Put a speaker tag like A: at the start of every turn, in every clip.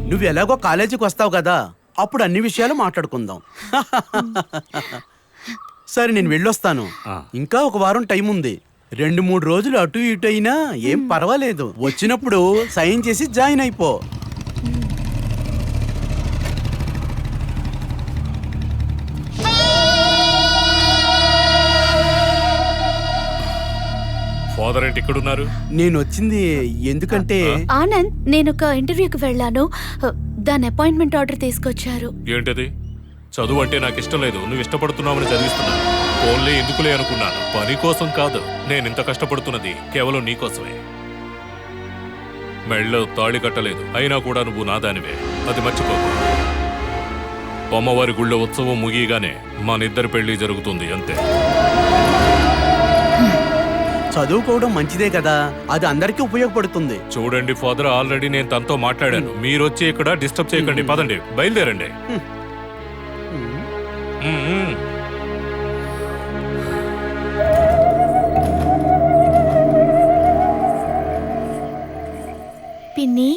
A: నువ్వు ఎలాగో కాలేజీకి వస్తావు కదా, అప్పుడు అన్ని విషయాలు మాట్లాడుకుందాం. సరే నేను వెళ్ళొస్తాను. ఇంకా ఒక వారం టైం ఉంది. 2-3 రోజులు అటు ఇటు అయినా ఏం పర్వాలేదు. వచ్చినప్పుడు సైన్ చేసి జాయిన్ అయిపో.
B: ఫాదర్ ఏంటి ఇక్కడున్నారు?
A: నేను వచ్చింది ఎందుకంటే
C: ఆనంద్, నేను ఒక ఇంటర్వ్యూకి వెళ్ళాను. దాని అపాయింట్మెంట్ ఆర్డర్ తీసుకొచ్చారు.
B: ఏంటది? చదువు అంటే నాకు ఇష్టం లేదు, నువ్వు ఇష్టపడుతున్నావని చదివిస్తున్నాను. ఓన్లీ ఎందుకులే అనుకున్నాను, పని కోసం కాదు. నేను ఇంత కష్టపడుతున్నది కేవలం నీకోసమే. మెళ్ళో తాళి కట్టలేదు, అయినా కూడా నువ్వు నాదానివే, అది మర్చిపోకు. అమ్మవారి గుళ్ళో ఉత్సవం ముగియగానే మనిద్దరి పెళ్లి జరుగుతుంది, అంతే.
A: చదువుకోవడం మంచిదే కదా, అది అందరికీ ఉపయోగపడుతుంది.
B: చూడండి ఫాదర్, ఆల్రెడీ నేను తనతో మాట్లాడాను. మీరు వచ్చి ఇక్కడ డిస్టర్బ్ చేయకండి. పదండి, బయలుదేరండి.
C: పిన్ని,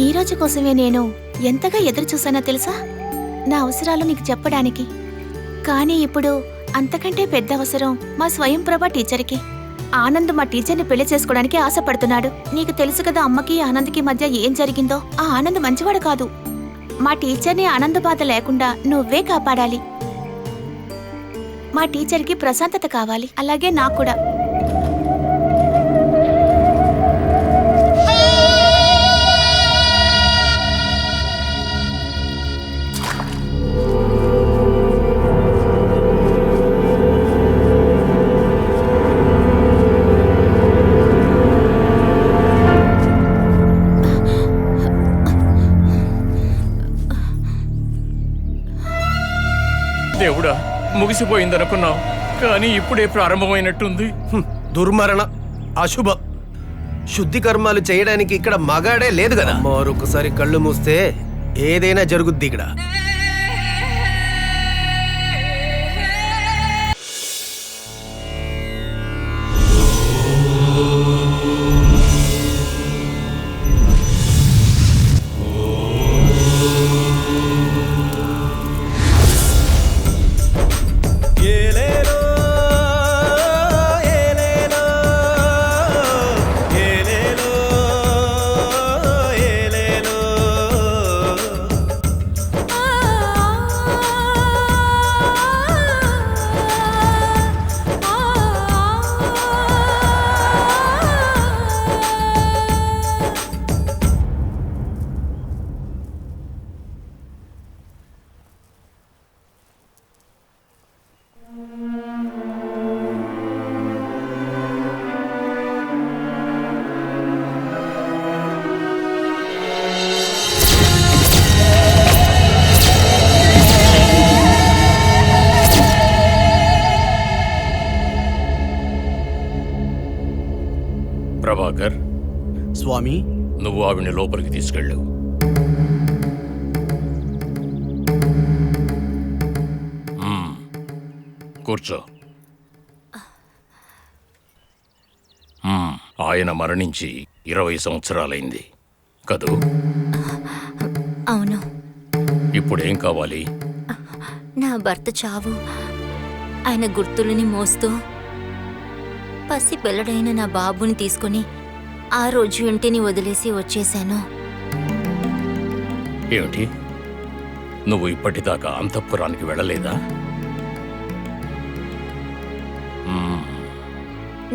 C: ఈ రోజు కోసమే నేను ఎంతగా ఎదురు చూసానో తెలుసా? నా అవసరాలు నీకు చెప్పడానికి. కానీ ఇప్పుడు అంతకంటే పెద్ద అవసరం మా స్వయంప్రభ టీచర్కి. ఆనంద్ మా టీచర్ని పెళ్లి చేసుకోవడానికి ఆశపడుతున్నాడు. నీకు తెలుసు కదా అమ్మకి ఆనంద్కి మధ్య ఏం జరిగిందో. ఆ ఆనంద్ మంచివాడు కాదు. మా టీచర్ని ఆనంద బాధ లేకుండా నువ్వే కాపాడాలి. మా టీచర్కి ప్రశాంతత కావాలి, అలాగే నాకు కూడా.
D: దేవుడా, ముగిసిపోయిందనుకున్నాం, కానీ ఇప్పుడే ప్రారంభమైనట్టుంది.
E: దుర్మరణ, అశుభ శుద్ధి కర్మాలు చేయడానికి ఇక్కడ మగాడే లేదు కదా. మరొకసారి కళ్ళు మూస్తే ఏదైనా జరుగుద్ది ఇక్కడ.
B: ప్రభాకర్,
A: స్వామి,
B: నువ్వు ఆవిడ్ని లోపలికి తీసుకెళ్ళు. కూర్చో. ఆయన మరణించి 20 సంవత్సరాలైంది కదూ?
F: అవును.
B: ఇప్పుడేం కావాలి?
F: నా భర్త చావు, ఆయన గుర్తులని మోస్తూ పసి పిల్లడైన నా బాబుని తీసుకుని ఆ రోజు ఇంటిని వదిలేసి వచ్చేశాను.
B: ఏమిటి, నువ్వు ఇప్పటిదాకా అంతఃపురానికి వెళ్ళలేదా?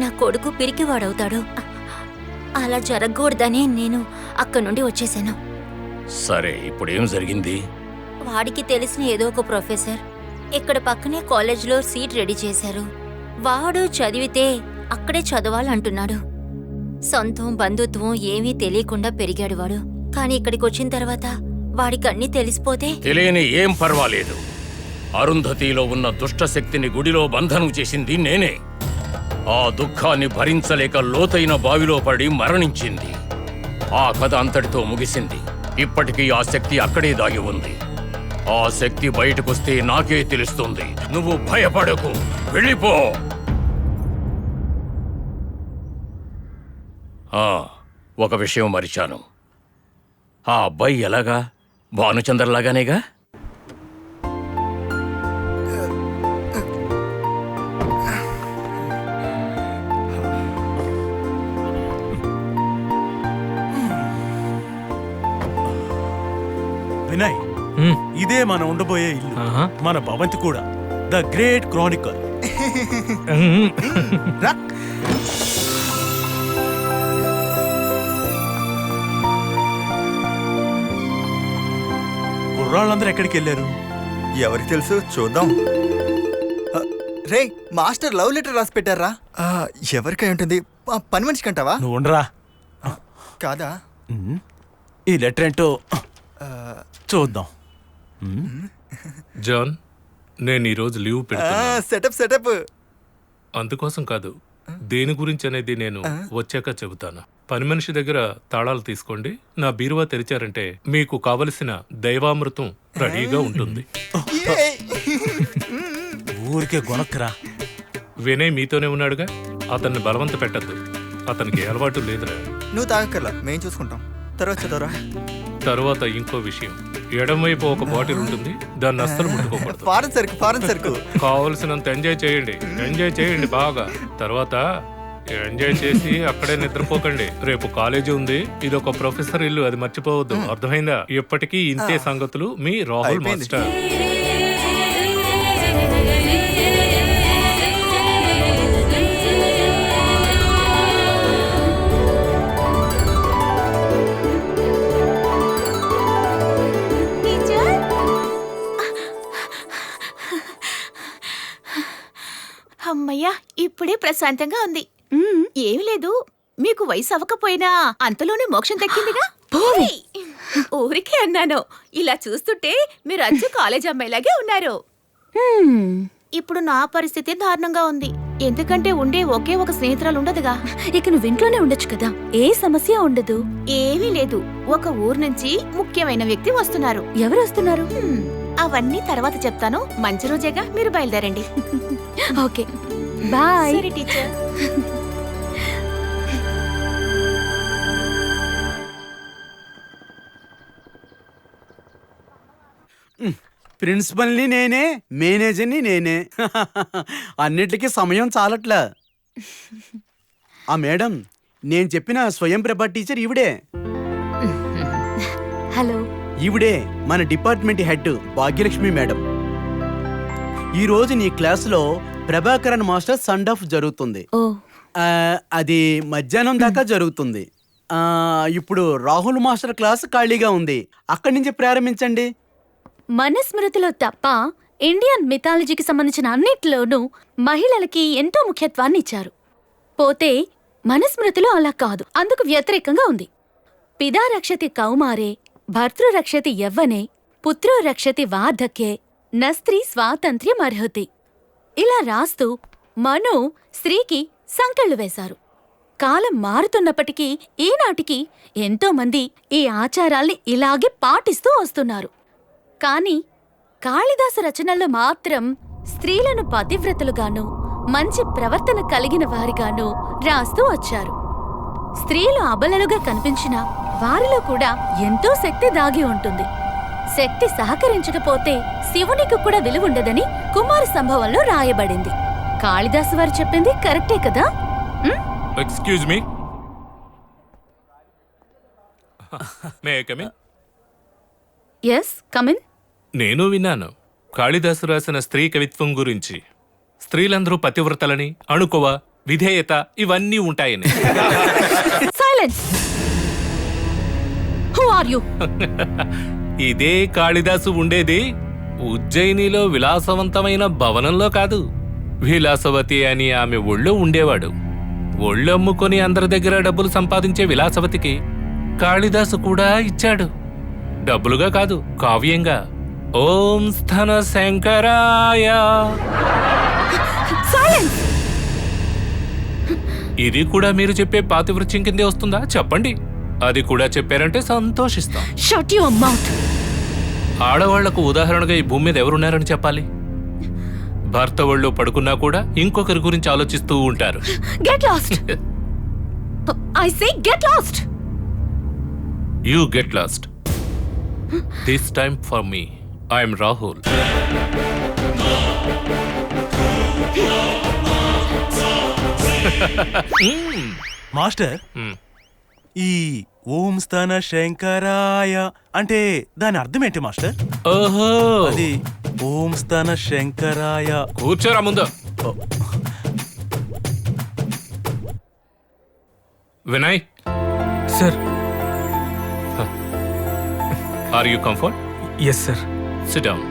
F: నా కొడుకు పిరికివాడవుతాడు, అలా జరగకూడదని నేను అక్కడి నుండి వచ్చేశాను.
B: సరే, ఇప్పుడేం జరిగింది?
F: వాడికి తెలిసిన ఏదో ఒక ప్రొఫెసర్ ఇక్కడ పక్కనే కాలేజ్లో సీట్ రెడీ చేశారు. వాడు చదివితే అక్కడే చదవాలంటున్నాడు. సొంతం బంధుత్వం ఏమీ తెలియకుండా పెరిగాడు వాడు. కానీ ఇక్కడికి వచ్చిన తర్వాత వాడికి అన్నీ తెలిసిపోతే
B: తెలియని ఏం పర్వాలేదు. అరుంధతిలో ఉన్న దుష్టశక్తిని గుడిలో బంధనం చేసింది నేనే. ఆ దుఃఖాన్ని భరించలేక లోతైన బావిలో పడి మరణించింది. ఆ కథ అంతటితో ముగిసింది. ఇప్పటికీ ఆ శక్తి అక్కడే దాగి ఉంది. ఆ శక్తి బయటకొస్తే నాకే తెలుస్తుంది. నువ్వు భయపడకు, వెళ్ళిపో. ఒక విషయం మరిచాను. ఆ అబ్బాయి ఎలాగా? భానుచంద్రలాగానేగా?
G: వినయ్, ఇదే మనం ఉండబోయే ఇల్లు. మన భవంతి కూడా ద గ్రేట్ క్రానికల్. కుర్రాళ్ళందరూ ఎక్కడికి వెళ్ళారు?
H: ఎవరికి తెలుసు, చూద్దాం. రే, మాస్టర్ లవ్ లెటర్ రాసి పెట్టారా? ఎవరికై ఉంటుంది? పని మనిషికి అంటావా?
G: నువ్వు ఉండరా.
H: కాదా?
G: ఈ లెటర్ ఏంటో చూద్దాం.
I: జాన్, నేను ఈరోజు లీవ్ పెడతాను.
H: Setup setup.
I: అందుకోసం కాదు, దేని గురించి అనేది నేను వచ్చాక చెబుతాను. పని మనిషి దగ్గర తాళాలు తీసుకోండి. నా బీరువా తెరిచారంటే మీకు కావలసిన దైవామృతం రెడీగా ఉంటుంది.
G: ఊరికే గొనక్కరా.
I: వినయ్ మీతోనే ఉన్నాడుగా, అతన్ని బలవంత పెట్టద్దు. అతనికి ఏ అలవాటు లేదురా.
H: నువ్వు తాగక్కర్లా, మేం చూసుకుంటాం. తర్వాత చదవరా.
I: తర్వాత ఇంకో విషయం, ఎడమవైపు ఒక బాటిల్ ఉంటుంది, దాన్ని అస్సలు ముట్టుకోకూడదు.
H: ఫారెన్ సరుకు.
I: కావలసినంత ఎంజాయ్ చేయండి బాగా. తర్వాత ఎంజాయ్ చేసి అక్కడే నిద్రపోకండి. రేపు కాలేజీ ఉంది, ఇది ఒక ప్రొఫెసర్ ఇల్లు, అది మర్చిపోవద్దు. అర్థమైందా? ఇప్పటికీ ఇంతే సంగతులు. మీ రాహుల్ మాస్టర్.
C: అమ్మయ్యా, ఇప్పుడే ప్రశాంతంగా ఉంది. ఏమి లేదు, మీకు వయసు అవ్వకపోయినా అంతలోనే మోక్షం దక్కిందిగా. ఊరికే అన్నాను. ఇలా చూస్తుంటే మీరు అచ్చు కాలేజ్ అమ్మాయిలాగే ఉన్నారు. ఇప్పుడు నా పరిస్థితి దారుణంగా ఉంది. ఎందుకంటే ఉండే ఒకే ఒక స్నేహితురాలు ఉండదుగా.
J: ఇక నువ్వు ఇంట్లోనే ఉండొచ్చు కదా, ఏ సమస్య ఉండదు.
C: ఏమీ లేదు, ఒక ఊరు నుంచి ముఖ్యమైన వ్యక్తి వస్తున్నారు.
J: ఎవరు వస్తున్నారు?
C: అవన్నీ తర్వాత చెప్తాను. మంచి రోజేగా, మీరు బయలుదేరండి.
J: Okay, bye.
C: సరే టీచర్.
A: ప్రిన్సిపల్ని నేనే, మేనేజర్ని నేనే. అన్నిటికీ సమయం చాలట్లా. ఆ మేడం, నేను చెప్పిన స్వయం ప్రభా టీచర్ ఈవిడే.
J: హలో.
A: ఈవిడే మన డిపార్ట్మెంట్ హెడ్ భాగ్యలక్ష్మి మేడం. ఈరోజు నీ క్లాసులో ప్రభాకరన్ మాస్టర్ సండ్ ఆఫ్ జరుగుతుంది. అది మధ్యాహ్నం దాకా జరుగుతుంది. ఇప్పుడు రాహుల్ మాస్టర్ క్లాస్ ఖాళీగా ఉంది, అక్కడి నుంచి ప్రారంభించండి.
J: మనుస్మృతిలో తప్ప ఇండియన్ మిథాలజీకి సంబంధించిన అన్నిటిలోనూ మహిళలకి ఎంతో ముఖ్యత్వాన్ని ఇచ్చారు. పోతే మనుస్మృతిలో అలా కాదు, అందుకు వ్యతిరేకంగా ఉంది. పిదా రక్షతి కౌమారే, భర్తృ రక్షతి యవ్వనే, పుత్రో రక్షతి వార్ధక్యే, నస్త్రీ స్వాతంత్ర్యం అర్హతి. ఇలా రాస్తూ మను స్త్రీకి సంకెళ్లు వేశారు. కాలం మారుతున్నప్పటికీ ఈనాటికి ఎంతోమంది ఈ ఆచారాల్ని ఇలాగే పాటిస్తూ వస్తున్నారు. కాని కాళిదాసు రచనల్లో మాత్రం స్త్రీలను పతివ్రతలుగాను మంచి ప్రవర్తన కలిగిన వారిగాను రాస్తూ వచ్చారు. స్త్రీలు అబలలుగా కనిపించినా వారిలో కూడా ఎంతో శక్తి దాగి ఉంటుంది. శక్తి సహకరించకపోతే శివునికి కూడా విలువుండదని కుమార సంభవంలో రాయబడింది. కాళిదాసు వారు చెప్పింది కరెక్టే కదా?
I: Excuse me, may I come in?
J: Yes, come in.
I: నేను విన్నాను కాళిదాసు రాసిన స్త్రీ కవిత్వం గురించి. స్త్రీలందరూ పతివ్రతలని, అణుకువ, విధేయత ఇవన్నీ ఉంటాయని.
J: సైలెన్స్. Who are you?
I: ఇదే కాళిదాసు ఉండేది ఉజ్జయినిలో విలాసవంతమైన భవనంలో కాదు, విలాసవతి అని ఆమె ఒళ్ళో ఉండేవాడు. ఒళ్ళమ్ముకొని అందరి దగ్గర డబ్బులు సంపాదించే విలాసవతికి కాళిదాసు కూడా ఇచ్చాడు. డబ్బులుగా కాదు, కావ్యంగా. ఓం స్థన శంకరాయ. ఇది కూడా మీరు చెప్పే పాతివృత్యం కిందే వస్తుందా? చెప్పండి. అది కూడా చెప్పారంటే సంతోషిస్తాం.
J: Shut your mouth.
I: ఆడవాళ్లకు ఉదాహరణగా ఈ భూమి మీద ఎవరున్నారని చెప్పాలి? భర్త ఒళ్ళో పడుకున్నా కూడా ఇంకొకరి గురించి ఆలోచిస్తూ ఉంటారు.
J: Get lost. I say get lost.
I: You get lost. This time for me I'm Rahul.
G: Master ఈ ఓం స్థాన శంకరాయ అంటే దాని అర్థం ఏంటి మాస్టర్?
I: ఓహో,
G: అది ఓం స్థాన శంకరాయ.
I: కూర్చోరా ముందు. Vinay
K: sir.
I: Are you comfort?
K: Yes sir.
I: Sit down.